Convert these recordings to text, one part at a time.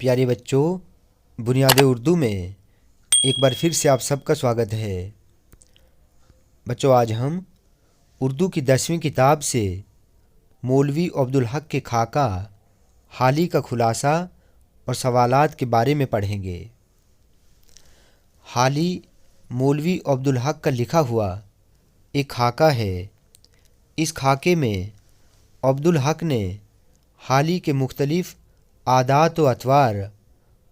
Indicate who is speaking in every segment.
Speaker 1: प्यारे बच्चों, बुनियाद उर्दू में एक बार फिर से आप सबका स्वागत है। बच्चों, आज हम उर्दू की 10वीं किताब से मौलवी अब्दुल हक के खाका हाली का खुलासा और सवालात के बारे में पढ़ेंगे। हाली मौलवी अब्दुल हक का लिखा हुआ एक खाका है। इस खाके में अब्दुल हक ने हाली के मुख्तलिफ़ आदात व अतवार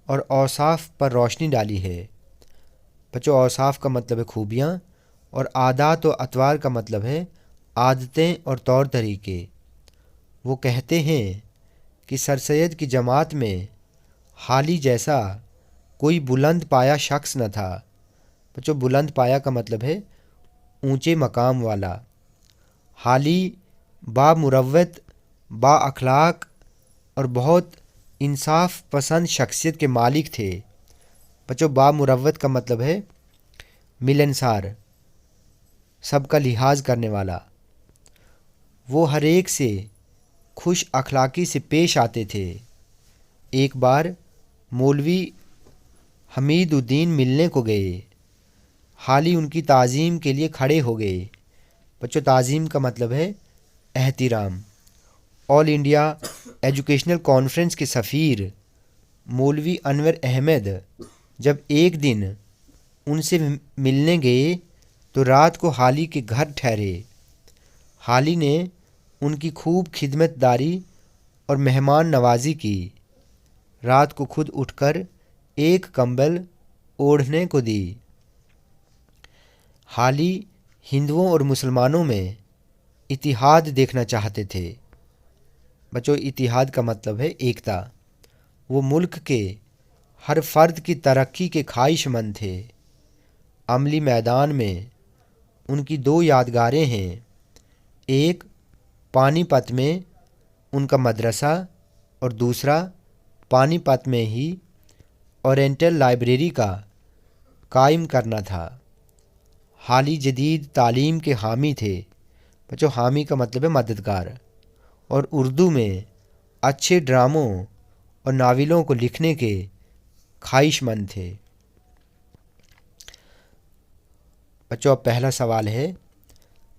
Speaker 1: और औसाफ पर रोशनी डाली है। बच्चों, औसाफ का मतलब है खूबियाँ और आदात व अतवार का मतलब है आदतें और तौर तरीके। वो कहते हैं कि सर सैयद की जमात में हाली जैसा कोई बुलंद पाया शख्स न था। बच्चों, बुलंद पाया का मतलब है ऊंचे मकाम वाला। हाली बामुरव्वत, बा अखलाक और बहुत इंसाफ पसंद शख्सियत के मालिक थे। बच्चों, बामुरव्वत का मतलब है मिलनसार, सबका लिहाज करने वाला। वो हर एक से खुश अखलाकी से पेश आते थे। एक बार मौलवी हमीदुद्दीन मिलने को गए। हाली उनकी ताज़ीम के लिए खड़े हो गए। बच्चों, ताज़ीम का मतलब है एहतिराम। ऑल इंडिया एजुकेशनल कॉन्फ्रेंस के सफ़ीर मौलवी अनवर अहमद जब एक दिन उनसे मिलने गए तो रात को हाली के घर ठहरे। हाली ने उनकी खूब खिदमतदारी और मेहमान नवाजी की। रात को खुद उठकर एक कंबल ओढ़ने को दी। हाली हिंदुओं और मुसलमानों में इतिहाद देखना चाहते थे। बच्चों, इतिहाद का मतलब है एकता। वो मुल्क के हर फर्द की तरक्की के ख्वाहिशमंद थे। अमली मैदान में उनकी 2 यादगारें हैं। एक पानीपत में उनका मदरसा और दूसरा पानीपत में ही ओरिएंटल लाइब्रेरी का कायम करना था। हाली जदीद तालीम के हामी थे। बच्चों, हामी का मतलब है मददगार। और उर्दू में अच्छे ड्रामों और नावलों को लिखने के ख्वाहिशमंद थे। बच्चों, अब पहला सवाल है,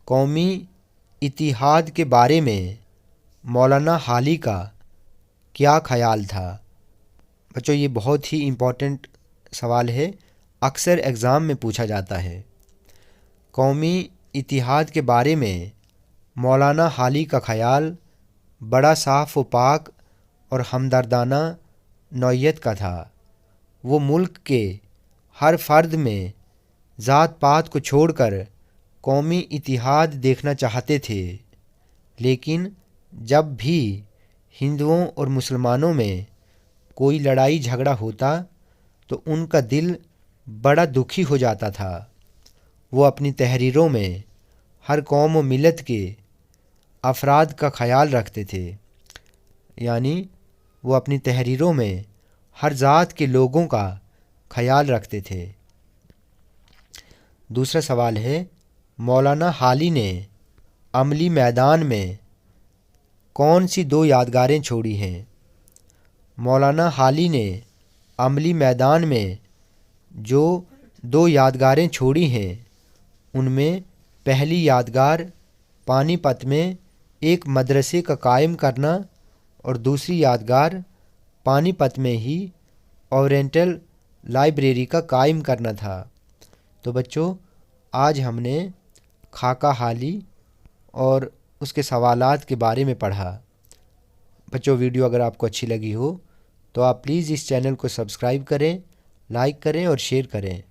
Speaker 1: कौमी इतिहाद के बारे में मौलाना हाली का क्या ख्याल था? बच्चों, ये बहुत ही इम्पोर्टेंट सवाल है, अक्सर एग्ज़ाम में पूछा जाता है। कौमी इतिहाद के बारे में मौलाना हाली का ख़याल बड़ा साफ़ व पाक और हमदर्दाना नौयत का था। वो मुल्क के हर फ़र्द में ज़ात पात को छोड़कर कौमी इतिहाद देखना चाहते थे। लेकिन जब भी हिंदुओं और मुसलमानों में कोई लड़ाई झगड़ा होता तो उनका दिल बड़ा दुखी हो जाता था। वो अपनी तहरीरों में हर कौम व मिलत के अफराद का ख्याल रखते थे। यानी वो अपनी तहरीरों में हर ज़ात के लोगों का ख्याल रखते थे। दूसरा सवाल है, मौलाना हाली ने अमली मैदान में कौन सी 2 यादगारें छोड़ी हैं? मौलाना हाली ने अमली मैदान में जो 2 यादगारें छोड़ी हैं उनमें पहली यादगार पानीपत में एक मदरसे का कायम करना और दूसरी यादगार पानीपत में ही ओरिएंटल लाइब्रेरी का कायम करना था। तो बच्चों, आज हमने खाका हाली और उसके सवालात के बारे में पढ़ा। बच्चों, वीडियो अगर आपको अच्छी लगी हो तो आप प्लीज़ इस चैनल को सब्सक्राइब करें, लाइक करें और शेयर करें।